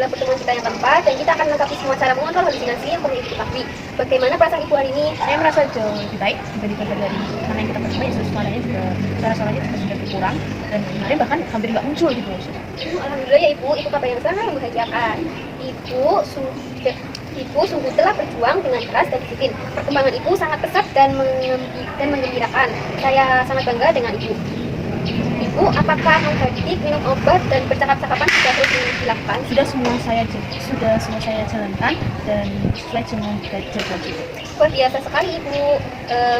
pertemuan kita yang keempat, dan kita akan melengkapi semua cara mengontrol halusinasi yang perlu Ibu ketahui. Bagaimana perasaan Ibu hari ini? Saya merasa jauh lebih baik dibandingkan dari mana yang kita percaya. Suaranya juga, suaranya juga sudah berkurang, dan kemarin bahkan hampir nggak muncul gitu. Alhamdulillah ya Ibu, itu kabar yang sangat membahagiakan. Ibu sungguh telah berjuang dengan keras dan disiplin. Perkembangan Ibu sangat pesat dan menggembirakan. Saya sangat bangga dengan Ibu. Ibu, apakah menghadik, minum obat, dan bercakap-cakapan sudah terus dilakukan? Sudah semua saya jalankan dan sesuai dengan jadwal itu. Luar biasa sekali Ibu,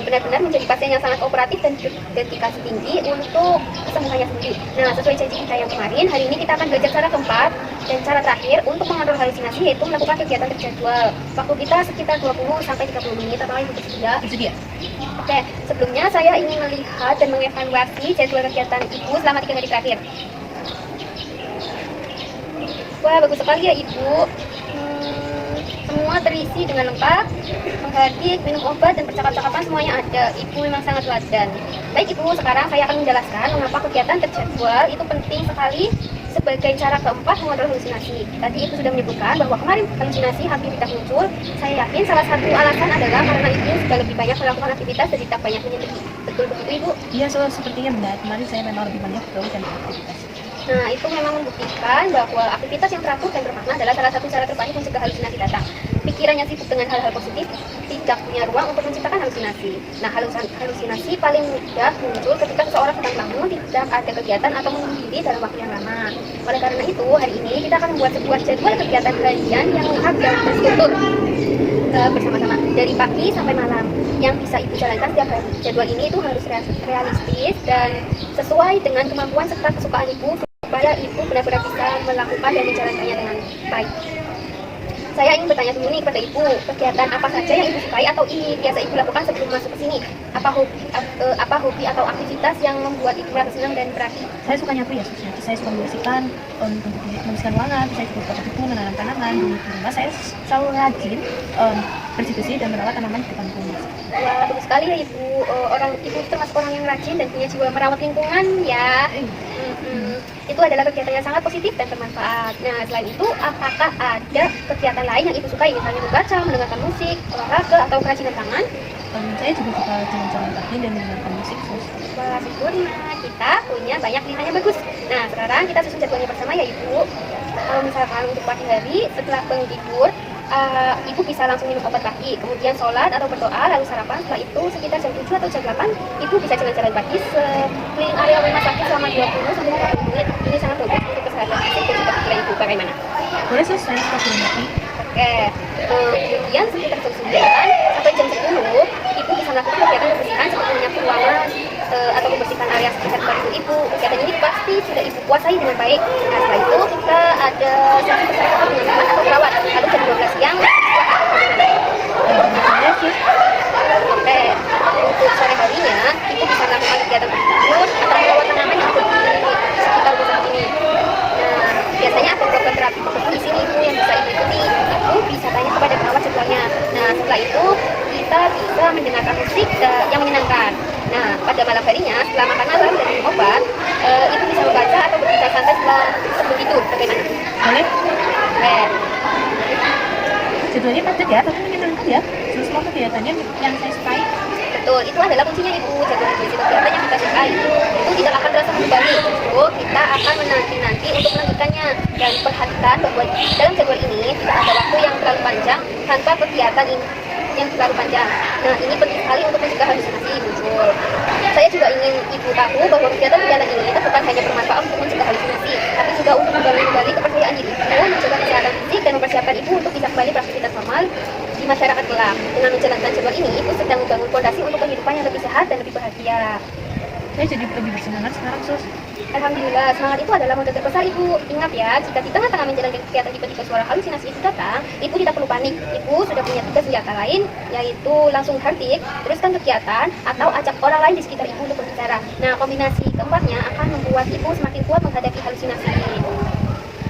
benar-benar menjadi pasien yang sangat kooperatif dan dedikasi tinggi untuk kesembuhannya sendiri. Nah, sesuai janji kita yang kemarin, hari ini kita akan belajar cara keempat dan cara terakhir untuk mengontrol halusinasi, yaitu melakukan kegiatan terjadwal. Waktu kita sekitar 20-30 menit, apakah Ibu bersedia? Bersedia. Oke, sebelumnya saya ingin melihat dan mengevaluasi jadwal kegiatan Ibu selama 3 hari terakhir. Wah, bagus sekali ya Ibu. Semua terisi dengan lengkap, menghadik, minum obat, dan percakapan semuanya ada. Ibu memang sangat teladan. Baik Ibu, sekarang saya akan menjelaskan mengapa kegiatan terjadwal itu penting sekali sebagai cara keempat mengontrol halusinasi. Tadi Ibu sudah menyebutkan bahwa kemarin halusinasi hampir tidak muncul. Saya yakin salah satu alasan adalah karena Ibu sudah lebih banyak melakukan aktivitas dan tidak banyak menyendiri. Betul begitu Ibu? Iya, sepertinya benar. Kemarin saya memang lebih banyak dan aktivitas. Nah, itu memang membuktikan bahwa aktivitas yang teratur dan bermakna adalah salah satu cara terbaik mencegah halusinasi datang. Pikirannya sibuk dengan hal-hal positif, tidak punya ruang untuk menciptakan halusinasi. Nah, halusinasi paling mudah muncul ketika seseorang sedang bangun, tidak ada kegiatan atau menunggu diri dalam waktu yang lama. Oleh karena itu, hari ini kita akan membuat sebuah jadwal kegiatan harian yang lengkap dan terstruktur bersama-sama dari pagi sampai malam yang bisa Ibu jalankan setiap hari. Jadwal ini itu harus realistis dan sesuai dengan kemampuan serta kesukaan Ibu, supaya Ibu benar-benar bisa melakukan dan menjalankannya dengan baik. Saya ingin bertanya dulu nih kepada Ibu, kegiatan apa saja yang Ibu sukai atau ini biasa Ibu lakukan sebelum masuk ke sini? Apa hobi atau aktivitas yang membuat Ibu merasa senang dan berarti? Saya suka nyapu ya, saya suka membersihkan, membersihkan ruangan, saya juga baca buku, menanam tanaman. Di rumah saya selalu rajin bersih-bersih dan merawat tanaman di depan rumah. Wah, bagus sekali ya Ibu. Ibu termasuk orang yang rajin dan punya jiwa merawat lingkungan ya. Itu adalah kegiatan yang sangat positif dan bermanfaat. Nah, selain itu, apakah ada kegiatan lain yang Ibu sukai? Misalnya membaca, mendengarkan musik, olahraga, atau kerajinan tangan? Saya juga suka jalan-jalan kaki dan mendengarkan musik. Wah, sempurna. Kita punya banyak pilihan yang bagus. Nah, sekarang kita susun jadwalnya bersama ya Ibu. Kalau misalkan untuk pagi hari, setelah bangun tidur, Ibu bisa langsung minum obat pagi, kemudian sholat atau berdoa, lalu sarapan. Setelah itu sekitar jam 7 atau jam 8, Ibu bisa jalan-jalan pagi sekeliling area rumah sakit selama 20-40 menit. Ini sangat bagus untuk kesehatan fisik dan juga pikiran Ibu. Bagaimana? Boleh sih, saya suka jalan kaki. Oke, kemudian sekitar jam 9 sampai jam 10, Ibu bisa melakukan kegiatan kebersihan seperti menyapu ruangan atau membersihkan area sekitar tempat Ibu. Kegiatan ini pasti sudah Ibu kuasai dengan baik. Nah, setelah itu kita ada sesi percakapan dengan teman atau perawat. Lalu jam 12 siang, Oke, untuk sore harinya, Ibu bisa melakukan kegiatan tersebut atau merawat tanaman yang ada di sekitar rumah ini. Nah, biasanya ada program terapi di sini Ibu yang bisa Ibu ikuti. Ibu bisa tanya kepada perawat jadwalnya. Nah, setelah itu kita bisa mendengarkan musik yang menyenangkan. Nah, pada malam harinya, setelah makan malam dan minum obat, Ibu bisa membaca atau berbicara santai sebelum tidur. Bagaimana? Boleh? Oke. Jadwalnya padat ya, tapi menyenangkan ya. Semua kegiatannya yang saya sukai. Betul, itu adalah kuncinya Ibu. Jadwal kegiatan yang kita sukai itu tidak akan terasa membebani. Justru kita akan menanti-nanti untuk melanjutkannya. Dan perhatikan bahwa dalam jadwal ini tidak ada waktu yang terlalu panjang tanpa kegiatan yang terlalu panjang. Nah, ini penting sekali untuk mencegah halusinasi muncul. Saya juga ingin Ibu tahu bahwa kegiatan-kegiatan ini itu bukan hanya bermanfaat untuk mencegah halusinasi, tapi juga untuk membangun kembali kepercayaan diri Ibu, menjaga kesehatan fisik, dan mempersiapkan Ibu untuk bisa kembali beraktivitas normal di masyarakat kelak. Dengan menjalankan jadwal ini, Ibu sedang membangun fondasi untuk kehidupan yang lebih sehat dan lebih bahagia. Saya jadi lebih bersemangat sekarang, Sus. Alhamdulillah, semangat itu adalah modal terbesar Ibu. Ingat ya, jika di tengah-tengah menjalankan kegiatan tiba-tiba suara halusinasi itu datang, Ibu tidak perlu panik. Ibu sudah punya tugas senjata lain, yaitu langsung hardik, teruskan kegiatan, atau ajak orang lain di sekitar Ibu untuk berbicara. Nah, kombinasi keempatnya akan membuat Ibu semakin kuat menghadapi halusinasi.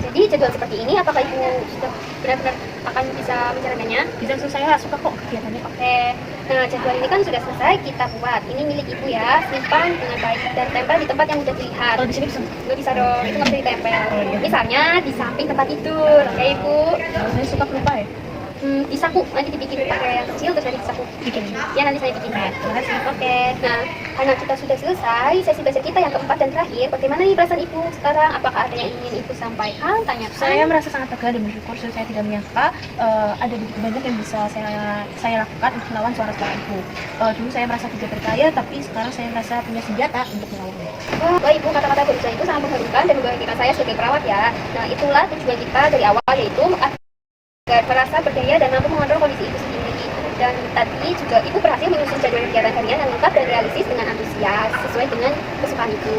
Jadi jadwal seperti ini, apakah Ibu sudah benar-benar akan bisa menjalankannya? Bisa, saya suka kok kegiatannya Pak. Oke, nah jadwal ini kan sudah selesai kita buat. Ini milik Ibu ya, simpan dengan baik dan tempel di tempat yang mudah dilihat. Kalau di sini bisa. Nggak bisa dong, itu nggak bisa ditempel. Oh, iya. Misalnya di samping tempat tidur, oke Ibu. Saya suka pelupa ya. Disaku, nanti dibikin pakai yang kecil terus nanti disaku. Bikin. Ya nanti saya bikin. Terima kasih. Oke, nah karena kita sudah selesai sesi belajar kita yang keempat dan terakhir, bagaimana nih perasaan Ibu sekarang? Apakah ada yang ingin Ibu sampaikan, tanyakan? Saya merasa sangat lega dan bersyukur. Saya tidak menyangka ada begitu banyak yang bisa saya lakukan untuk melawan suara-suara Ibu. Dulu saya merasa tidak berdaya, tapi sekarang saya merasa punya senjata untuk melawannya. Wah Ibu, kata-kata barusan itu sangat mengharukan dan membahagiakan saya sebagai perawat ya. Nah itulah tujuan kita dari awal, yaitu agar merasa berdaya dan mampu mengontrol kondisi Ibu sendiri. Dan tadi juga Ibu berhasil menyusun jadwal kegiatan harian yang lengkap dan realistis dengan antusias sesuai dengan kesukaan Ibu.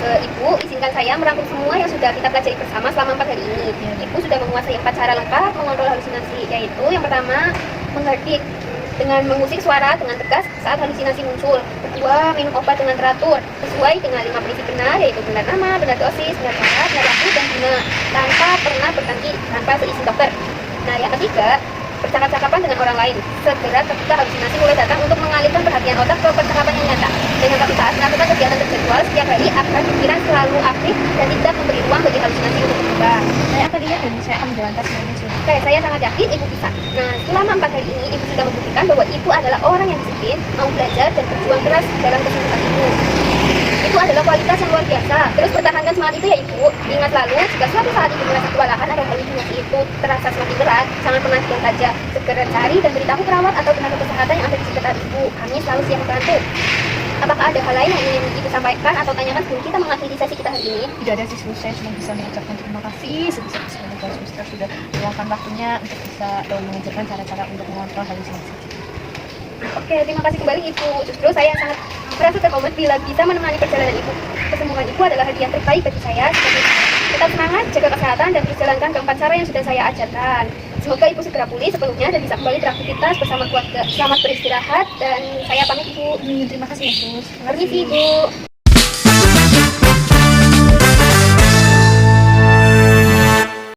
Ibu, izinkan saya merangkum semua yang sudah kita pelajari bersama selama 4 hari ini. Ibu sudah menguasai 4 cara lengkap mengontrol halusinasi, yaitu yang pertama, menghardik dengan mengusik suara dengan tegas saat halusinasi muncul. Kedua, minum obat dengan teratur sesuai dengan 5 prinsip benar, yaitu benar nama, benar dosis, benar syarat, benar waktu, dan guna, tanpa pernah berganti tanpa seizin dokter. Nah, yang ketiga, percakap-cakapan dengan orang lain segera ketika halusinasi mulai datang untuk mengalihkan perhatian otak ke percakapan yang nyata. Dengan kapasitas melakukan kegiatan terjadwal setiap hari agar pikiran selalu aktif dan tidak memberi ruang bagi halusinasi untuk berubah. Saya akan lihat dan saya akan menjalankan semuanya. Oke, saya sangat yakin Ibu bisa. Nah, selama 4 hari ini Ibu sudah membuktikan bahwa Ibu adalah orang yang disiplin, mau belajar dan berjuang keras dalam kesembuhan Ibu. Itu adalah kualitas yang luar biasa. Terus pertahankan semangat itu ya Ibu. Ingat selalu, jika suatu saat Ibu merasa kewalahan atau halusinasi itu terasa semakin berat, jangan pernah diam saja. Segera cari dan beritahu perawat atau tenaga kesehatan yang ada di sekitar Ibu. Kami selalu siap membantu. Apakah ada hal lain yang ingin Ibu sampaikan atau tanyakan sebelum kita mengakhiri sesi kita hari ini? Tidak ada sih, saya cuma bisa mengucapkan terima kasih sebesar-besarnya kepada suster sudah meluangkan waktunya untuk bisa mengajarkan cara-cara untuk mengontrol halusinasi. Oke, terima kasih kembali Ibu. Justru saya sangat merasa terhormat bila bisa menemani perjalanan Ibu. Kesembuhan Ibu adalah hadiah terbaik bagi saya. Tetap semangat, jaga kesehatan, dan terus jalankan keempat cara yang sudah saya ajarkan. Semoga Ibu segera pulih sepenuhnya dan bisa kembali beraktivitas bersama keluarga. Selamat beristirahat dan saya pamit Ibu. Terima kasih ya, Sus. Permisi Ibu.